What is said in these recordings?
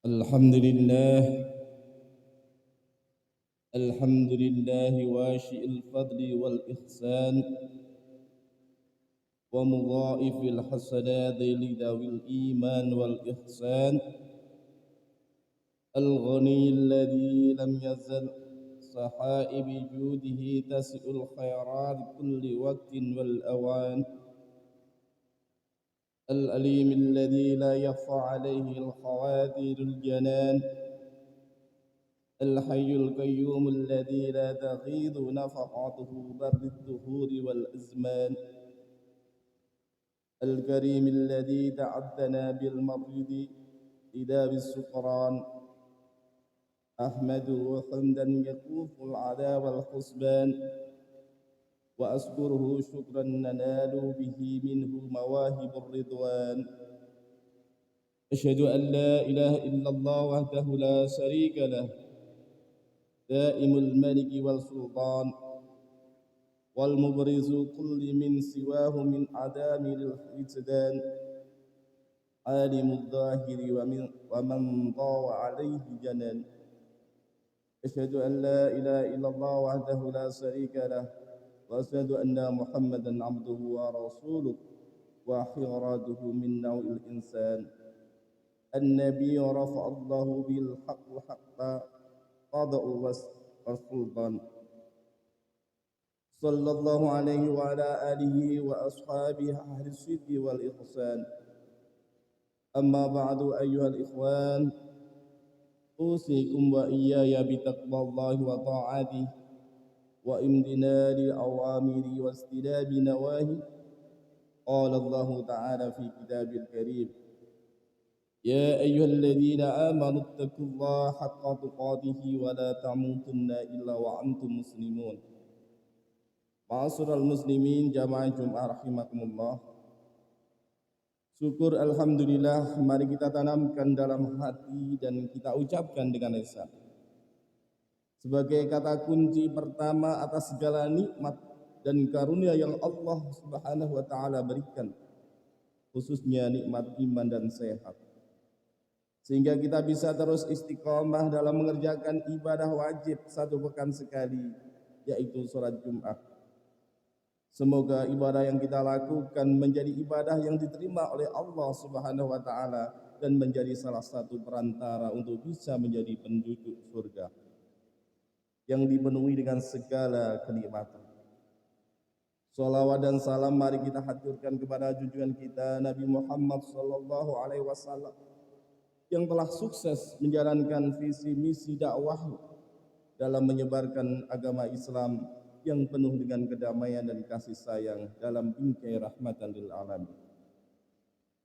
الحمد لله الحمد لله واشئ الفضل والإحسان ومضاعف الحسنات لذوي الإيمان والإحسان الغني الذي لم يزل صحائب جوده تسع الخيرات كل وقت والأوان الأليم الذي لا يخفى عليه الخواتير الجنان الحي القيوم الذي لا تغيض نفقاته بر الدهور والأزمان الكريم الذي تعدنا بالمريض إذا بالسكران أحمده حمدا يكوف العذاب والحسبان وأشكره شكرا ننال به منه مواهب الرضوان أشهد أن لا إله إلا الله وحده لا شريك له دائم الملك والسلطان والمبرز كل من سواه من عدام الحسدان عالم الظاهر ومن ضاع عليه جنان أشهد أن لا إله إلا الله وحده لا شريك له وأشهد أن محمدا عبده ورسوله وخيرته من نوع الإنسان النبي رفع الله بالحق حقا قضاء والسلطان صلى الله عليه وعلى آله وأصحابه أهل الصدق والإحسان أما بعد أيها الإخوان أوصيكم وإياي بتقوى الله وطاعته وامتثال الأوامر واجتناب النواهي قال الله تعالى في كتابه الكريم يا أيها الذين آمنوا اتقوا الله حق تقاته ولا تموتن إلا وأنتم مسلمون. Ma'asyiral muslimin jamaah Jumat rahimakumullah. Syukur alhamdulillah mari kita tanamkan dalam hati dan kita ucapkan dengan lisan. Sebagai kata kunci pertama atas segala nikmat dan karunia yang Allah Subhanahu wa taala berikan, khususnya nikmat iman dan sehat. Sehingga kita bisa terus istiqomah dalam mengerjakan ibadah wajib satu pekan sekali, yaitu sholat Jumat. Semoga ibadah yang kita lakukan menjadi ibadah yang diterima oleh Allah Subhanahu wa taala dan menjadi salah satu perantara untuk bisa menjadi penduduk surga yang dipenuhi dengan segala kenikmatan. Salawat dan salam mari kita haturkan kepada junjungan kita Nabi Muhammad sallallahu alaihi wasallam yang telah sukses menjalankan visi misi dakwah dalam menyebarkan agama Islam yang penuh dengan kedamaian dan kasih sayang dalam bingkai rahmatan lil alamin.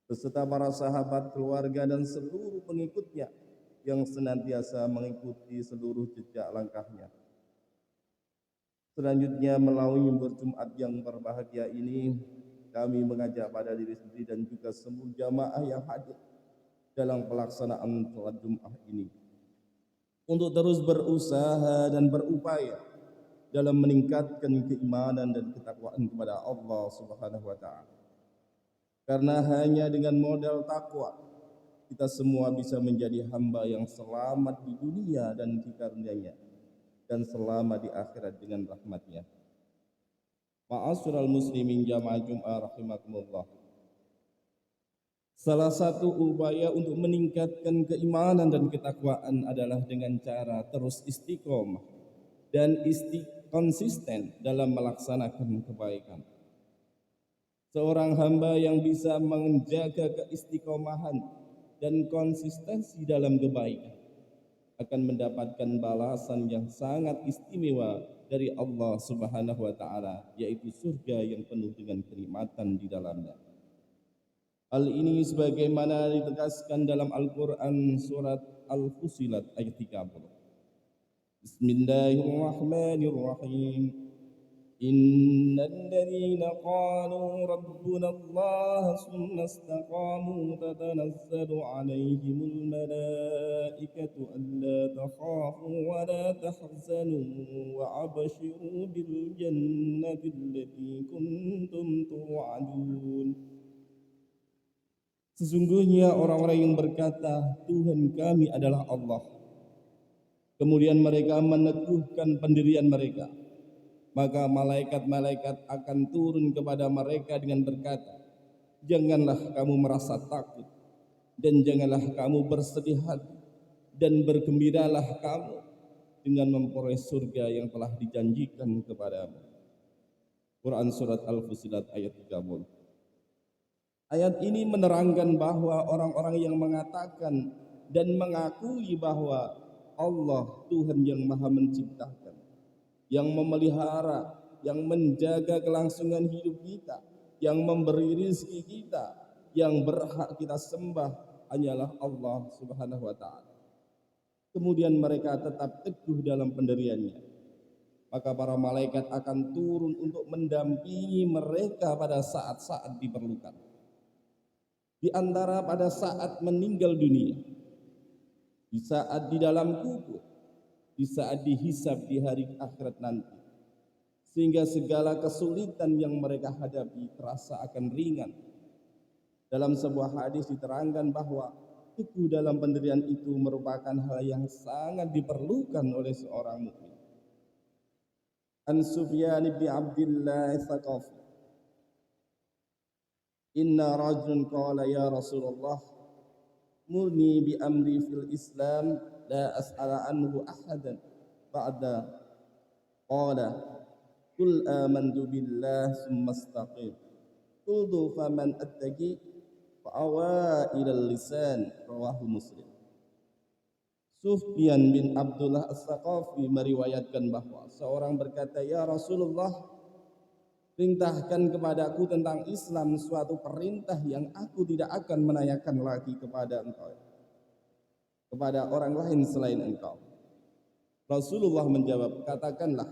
Beserta para sahabat, keluarga dan seluruh pengikutnya yang senantiasa mengikuti seluruh jejak langkahnya. Selanjutnya melalui mimbar Jumat yang berbahagia ini, kami mengajak pada diri sendiri dan juga seluruh jamaah yang hadir dalam pelaksanaan sholat Jumat ini untuk terus berusaha dan berupaya dalam meningkatkan keimanan dan ketakwaan kepada Allah Subhanahu wa taala. Karena hanya dengan modal takwa kita semua bisa menjadi hamba yang selamat di dunia dan di karunia-Nya dan selamat di akhirat dengan rahmat-Nya. Ma'asyiral muslimin jamaah Jumat rahimakumullah. Salah satu upaya untuk meningkatkan keimanan dan ketakwaan adalah dengan cara terus istiqomah dan konsisten dalam melaksanakan kebaikan. Seorang hamba yang bisa menjaga keistiqomahan dan konsistensi dalam kebaikan akan mendapatkan balasan yang sangat istimewa dari Allah Subhanahu wa taala, yaitu surga yang penuh dengan kenikmatan di dalamnya. Hal ini sebagaimana ditegaskan dalam Al-Qur'an surat Al-Fussilat ayat 30. Bismillahirrahmanirrahim. Innal ladzina qalu rabbuna Allah tsumma istaqamu tatanazzalu 'alaihimul malaikatu alla takhafu wa la tahzanu wa abshiru bil jannati allati kuntum tu'adun. Sesungguhnya orang-orang yang berkata, Tuhan kami adalah Allah. Kemudian mereka meneguhkan pendirian mereka. Maka malaikat-malaikat akan turun kepada mereka dengan berkata, janganlah kamu merasa takut, dan janganlah kamu bersedih hati, dan bergembiralah kamu dengan memperoleh surga yang telah dijanjikan kepadamu. Quran Surat Al-Fusilat ayat 30. Ayat ini menerangkan bahwa orang-orang yang mengatakan dan mengakui bahwa Allah Tuhan yang Maha Menciptakan, yang memelihara, yang menjaga kelangsungan hidup kita, yang memberi rezeki kita, yang berhak kita sembah hanyalah Allah Subhanahu wa taala. Kemudian mereka tetap teguh dalam pendiriannya. Maka para malaikat akan turun untuk mendampingi mereka pada saat-saat diperlukan. Di antara pada saat meninggal dunia, di saat di dalam kubur, di saat dihisab di hari akhirat nanti, sehingga segala kesulitan yang mereka hadapi terasa akan ringan. Dalam sebuah hadis diterangkan bahwa teguh dalam pendirian itu merupakan hal yang sangat diperlukan oleh seorang mukmin. An Sufyan bin Abdullah Tsaqafi, inna rajulun qala ya Rasulullah murni bi amri fil Islam la as'ala anhu ahadan ba'da qala qul amantu billah summa istaqim qultu faman attaqi fa awailal lisan rawahu Muslim. Sufyan bin Abdullah As-Tsaqafi meriwayatkan bahwa seorang berkata, ya Rasulullah, perintahkan kepadaku tentang Islam suatu perintah yang aku tidak akan menanyakan lagi kepada engkau, kepada orang lain selain engkau. Rasulullah menjawab, katakanlah,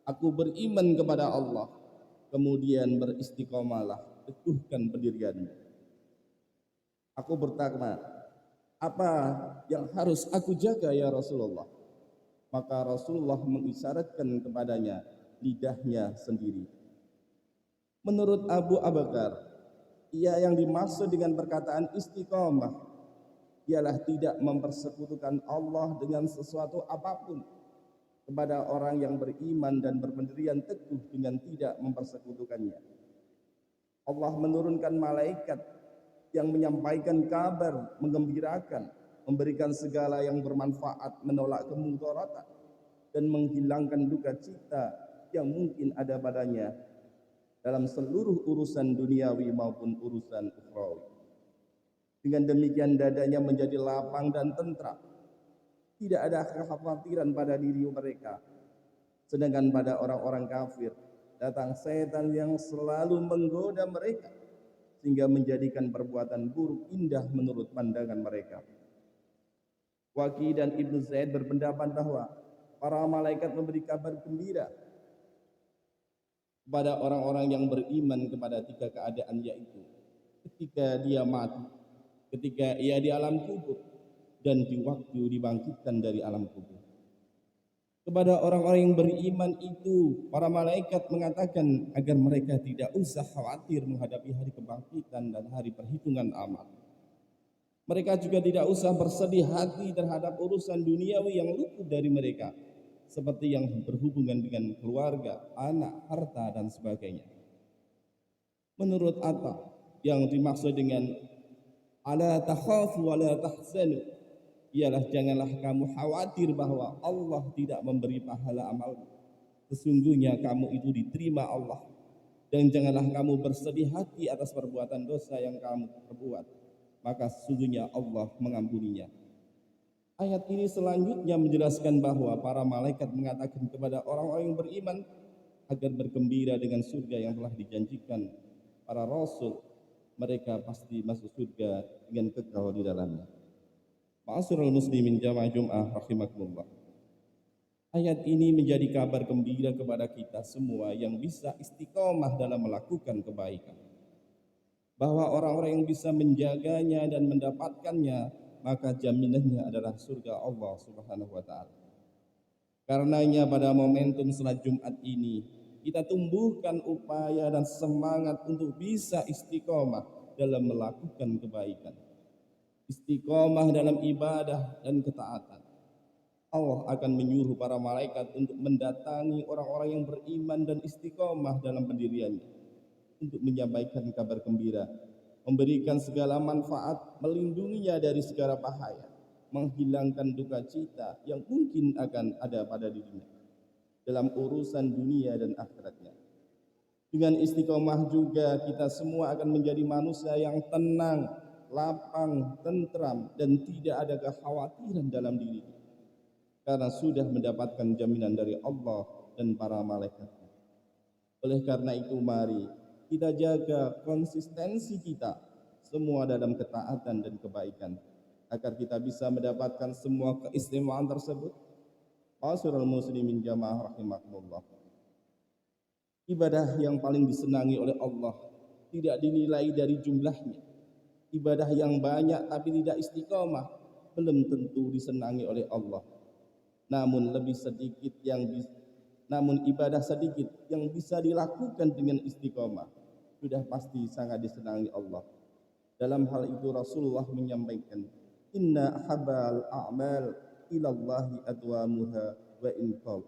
aku beriman kepada Allah, kemudian beristiqomalah, teguhkan pendirianmu. Aku bertanya, apa yang harus aku jaga ya Rasulullah? Maka Rasulullah mengisyaratkan kepadanya lidahnya sendiri. Menurut Abu Bakar, ia yang dimaksud dengan perkataan istiqomah ialah tidak mempersekutukan Allah dengan sesuatu apapun, kepada orang yang beriman dan berpendirian teguh dengan tidak mempersekutukannya. Allah menurunkan malaikat yang menyampaikan kabar, menggembirakan, memberikan segala yang bermanfaat, menolak kemudaratan, dan menghilangkan duka cita yang mungkin ada padanya dalam seluruh urusan duniawi maupun urusan ukhrawi. Dengan demikian dadanya menjadi lapang dan tentram. Tidak ada kekhawatiran pada diri mereka. Sedangkan pada orang-orang kafir datang setan yang selalu menggoda mereka sehingga menjadikan perbuatan buruk indah menurut pandangan mereka. Waqi dan Ibnu Zaid berpendapat bahwa para malaikat memberi kabar gembira kepada orang-orang yang beriman kepada tiga keadaan, yaitu ketika dia mati, ketika ia di alam kubur, dan di waktu dibangkitkan dari alam kubur. Kepada orang-orang yang beriman itu, para malaikat mengatakan agar mereka tidak usah khawatir menghadapi hari kebangkitan dan hari perhitungan amal. Mereka juga tidak usah bersedih hati terhadap urusan duniawi yang luput dari mereka, seperti yang berhubungan dengan keluarga, anak, harta, dan sebagainya. Menurut Atta, yang dimaksud dengan ala takhafu wa la tahzanu ialah janganlah kamu khawatir bahwa Allah tidak memberi pahala amalmu. Sesungguhnya kamu itu diterima Allah. Dan janganlah kamu bersedih hati atas perbuatan dosa yang kamu perbuat, maka sesungguhnya Allah mengampuninya. Ayat ini selanjutnya menjelaskan bahwa para malaikat mengatakan kepada orang-orang yang beriman agar bergembira dengan surga yang telah dijanjikan para rasul. Mereka pasti masuk surga dengan kekal di dalamnya. Ma'asyiral muslimin jamaah Jum'ah rahimakumullah. Ayat ini menjadi kabar gembira kepada kita semua yang bisa istiqomah dalam melakukan kebaikan, bahwa orang-orang yang bisa menjaganya dan mendapatkannya, maka jaminannya adalah surga Allah Subhanahu wa taala. Karenanya pada momentum salat Jumat ini kita tumbuhkan upaya dan semangat untuk bisa istiqomah dalam melakukan kebaikan. Istiqomah dalam ibadah dan ketaatan. Allah akan menyuruh para malaikat untuk mendatangi orang-orang yang beriman dan istiqomah dalam pendiriannya, untuk menyampaikan kabar gembira, memberikan segala manfaat, melindunginya dari segala bahaya, menghilangkan duka cita yang mungkin akan ada pada dirinya dalam urusan dunia dan akhiratnya. Dengan istiqomah juga kita semua akan menjadi manusia yang tenang, lapang, tentram, dan tidak ada kekhawatiran dalam dirinya, karena sudah mendapatkan jaminan dari Allah dan para malaikatnya. Oleh karena itu, mari kita jaga konsistensi kita semua dalam ketaatan dan kebaikan, agar kita bisa mendapatkan semua keistimewaan tersebut. Ma'asyiral muslimin jamaah rahimakumullah. Ibadah yang paling disenangi oleh Allah tidak dinilai dari jumlahnya. Ibadah yang banyak tapi tidak istiqomah belum tentu disenangi oleh Allah. Namun ibadah sedikit yang bisa dilakukan dengan istiqomah sudah pasti sangat disenangi Allah. Dalam hal itu Rasulullah menyampaikan, inna ahabbal a'mal ilallahi adwamuha wa inqal.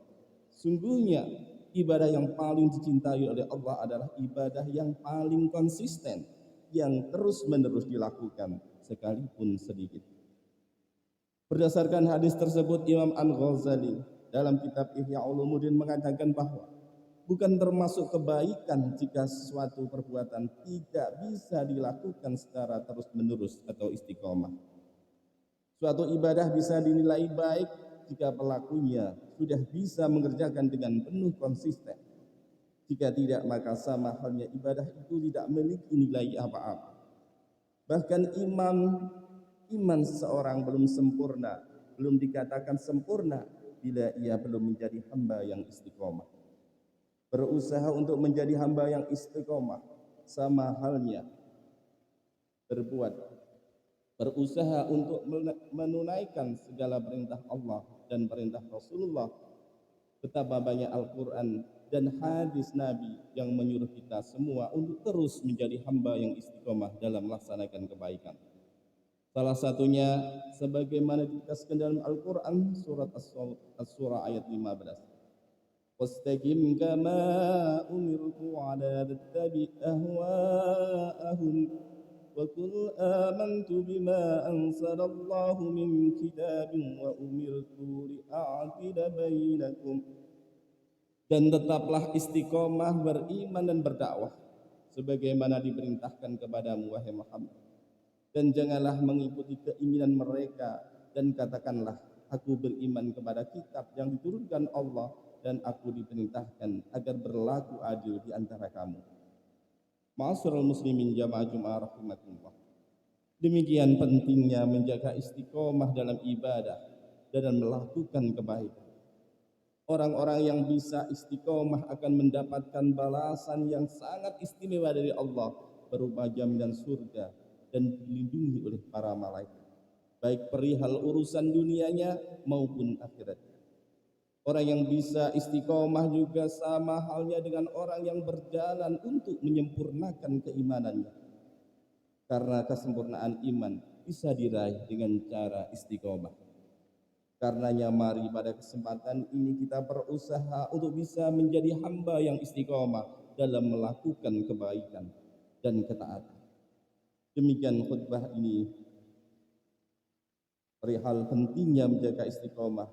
Sungguhnya ibadah yang paling dicintai oleh Allah adalah ibadah yang paling konsisten, yang terus-menerus dilakukan sekalipun sedikit. Berdasarkan hadis tersebut, Imam Al-Ghazali dalam kitab Ihya Ulumuddin mengatakan bahwa bukan termasuk kebaikan jika suatu perbuatan tidak bisa dilakukan secara terus-menerus atau istiqomah. Suatu ibadah bisa dinilai baik jika pelakunya sudah bisa mengerjakan dengan penuh konsisten. Jika tidak, maka sama halnya ibadah itu tidak memiliki nilai apa-apa. Bahkan iman seseorang belum sempurna, belum dikatakan sempurna bila ia belum menjadi hamba yang istiqomah. Berusaha untuk menjadi hamba yang istiqomah sama halnya berusaha untuk menunaikan segala perintah Allah dan perintah Rasulullah. Betapa banyak Al-Quran dan hadis Nabi yang menyuruh kita semua untuk terus menjadi hamba yang istiqomah dalam melaksanakan kebaikan. Salah satunya sebagaimana ditegaskan dalam Al-Quran surat As-Surah ayat 15. Wastaqim kama umirtu ala tattabi ahwa'ahum wa qul amantu bima anzalallahu min kitabin wa umirtu li'a'dila bainakum. Dan tetaplah istiqomah beriman dan berdakwah sebagaimana diperintahkan kepadamu wahai Muhammad. Dan janganlah mengikuti keinginan mereka, dan katakanlah, aku beriman kepada kitab yang diturunkan Allah, dan aku diperintahkan agar berlaku adil di antara kamu. Ma'asyiral muslimin jamaah Jumat rahimakumullah. Demikian pentingnya menjaga istiqomah dalam ibadah dan melakukan kebaikan. Orang-orang yang bisa istiqomah akan mendapatkan balasan yang sangat istimewa dari Allah berupa jaminan surga dan dilindungi oleh para malaikat, baik perihal urusan dunianya maupun akhiratnya. Orang yang bisa istiqomah juga sama halnya dengan orang yang berjalan untuk menyempurnakan keimanannya, karena kesempurnaan iman bisa diraih dengan cara istiqomah. Karenanya mari pada kesempatan ini kita berusaha untuk bisa menjadi hamba yang istiqomah dalam melakukan kebaikan dan ketaatan. Demikian khutbah ini perihal pentingnya menjaga istiqomah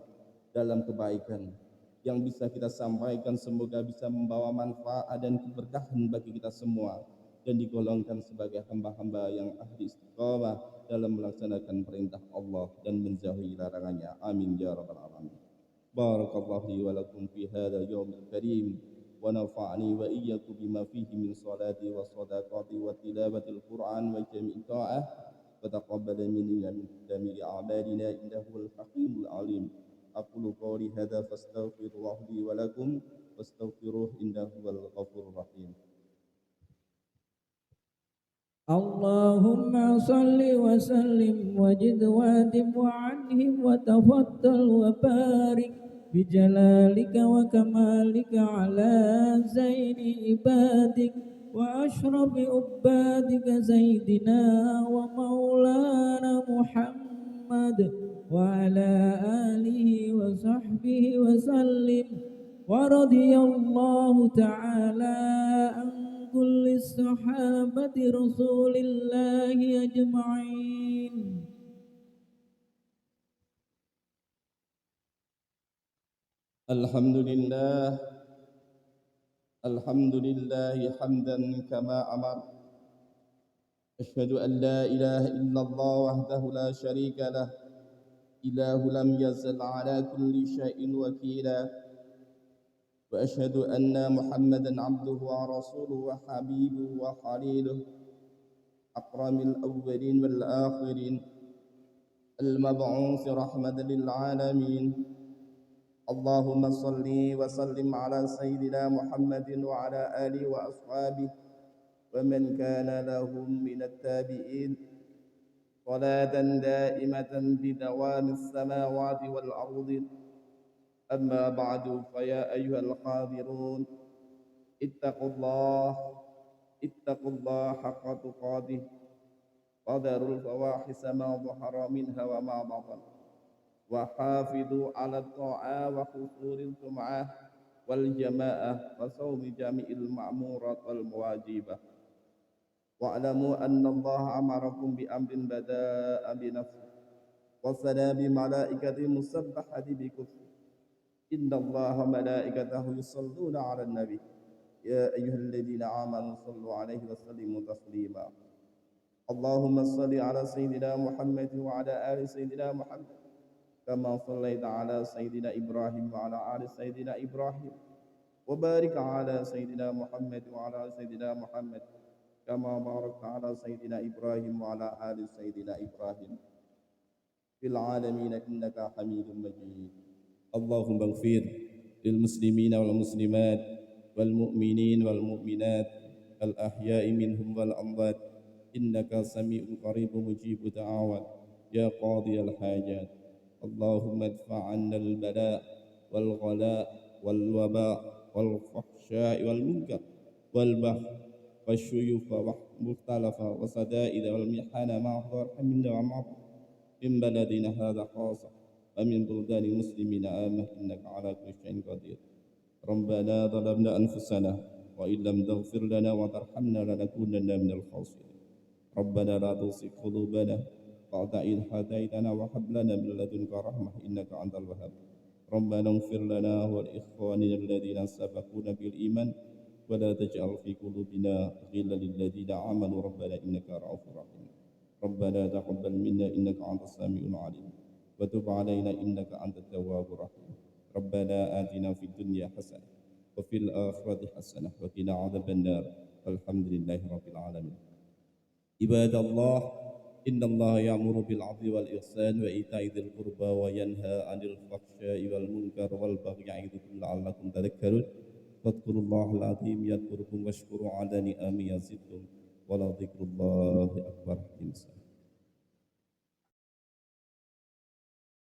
dalam kebaikan yang bisa kita sampaikan, semoga bisa membawa manfaat dan keberkahan bagi kita semua dan digolongkan sebagai hamba-hamba yang ahli istiqomah dalam melaksanakan perintah Allah dan menjauhi larangannya. Amin ya rabbal alamin. Barakallahu li wa lakum fi hadzal yawmil karim wa nafa'ani wa iyyakum bima fihi min salati wa sadaqati wa tilawatil Qur'an wa jami'i ta'ah wa taqabbal minna min jami'i a'malina innahu al-hakimul alim. Aqulu qawli hadza fastaghfirullah li wa lakum wastaghfiruhu innahu wal ghafurur rahim. Allahumma salli wa sallim wajid wa dim wa anhim wa tafaddal wa barik bijalalika wa kamalika ala zaini ibadik وأشرف عبادك سيدنا ومولانا محمد وعلى آله وصحبه وسلم. ورضي الله تعالى عن كل الصحابة رسول الله أجمعين. الحمد لله حمدا كما أمر. أشهد أن لا إله إلا الله وحده لا شريك له، إله لم يزل على كل شيء وكيلا. وأشهد أن محمدا عبده ورسوله وحبيبه وخليله، أكرم الأولين والآخرين، المبعوث رحمة للعالمين. اللهم صل وسلم على سيدنا محمد وعلى آله وأصحابه ومن كان لهم من التابعين، صلاة دائمة بدوام السماوات والأرض. أما بعد، فيا أيها الحاضرون، اتقوا الله حق تقاته، وذروا الفواحش ما ظهر منها وما بطن، وحافظوا على الطاعة وحصول الجمعة والجماعة وصوم جميع المأمورات والمواجبات. واعلموا أن الله أمركم بأمر بدأ بنفسه وصلى بملائكة مسبحة بكفر. إن الله ملائكته يصلون على النبي، يا أيها الذين آمنوا صلوا عليه وسلموا تسليما. اللهم صل على سيدنا محمد وعلى آل سيدنا محمد كما صليت على سيدنا إبراهيم وعلى آل سيدنا إبراهيم، وبارك على سيدنا محمد وعلى آل سيدنا محمد كما باركت على سيدنا إبراهيم وعلى آل سيدنا إبراهيم في العالمين إنك حميد مجيد. اللهم اغفر للمسلمين والمسلمات والمؤمنين والمؤمنات الأحياء منهم والأموات إنك سميع قريب مجيب دعوات يا قاضي الحاجات. اللهم ادفع عنا البلاء والغلاء والوباء والفحشاء والمنكر والبغي والشيوخ والمختلفة والسدائد والمحن مع ظهر منا ومع من بلدنا هذا خاصة ومن بلدان المسلمين عامة إنك على كل شيء قدير. ربنا ظلمنا أنفسنا وإن لم تغفر لنا وترحمنا لنكونن من الخاسرين. ربنا لا تزغ قلوبنا بعد إذ هديتنا وهب لنا من لدنك رحمة إنك أنت الوهاب. ربنا اغفر لنا ولإخواننا الذين سبقونا بالإيمان ولا تجعل في قلوبنا غلا للذين آمنوا ربنا إنك رؤوف رحيم. ربنا تقبل منا إنك أنت السميع العليم وتب علينا إنك أنت التواب الرحيم. ربنا آتنا في الدنيا حسنة وفي الآخرة حسنة وقنا عذاب النار والحمد لله رب العالمين. عباد الله، إن الله يأمر بالعدل والإحسان وإيتاء ذي القربى وينهى عن الفحشاء والمنكر والبغي يعظكم لعلكم تذكرون. فاذكروا الله العظيم يذكركم واشكروا على نعمه يزدكم ولذكر الله أكبر.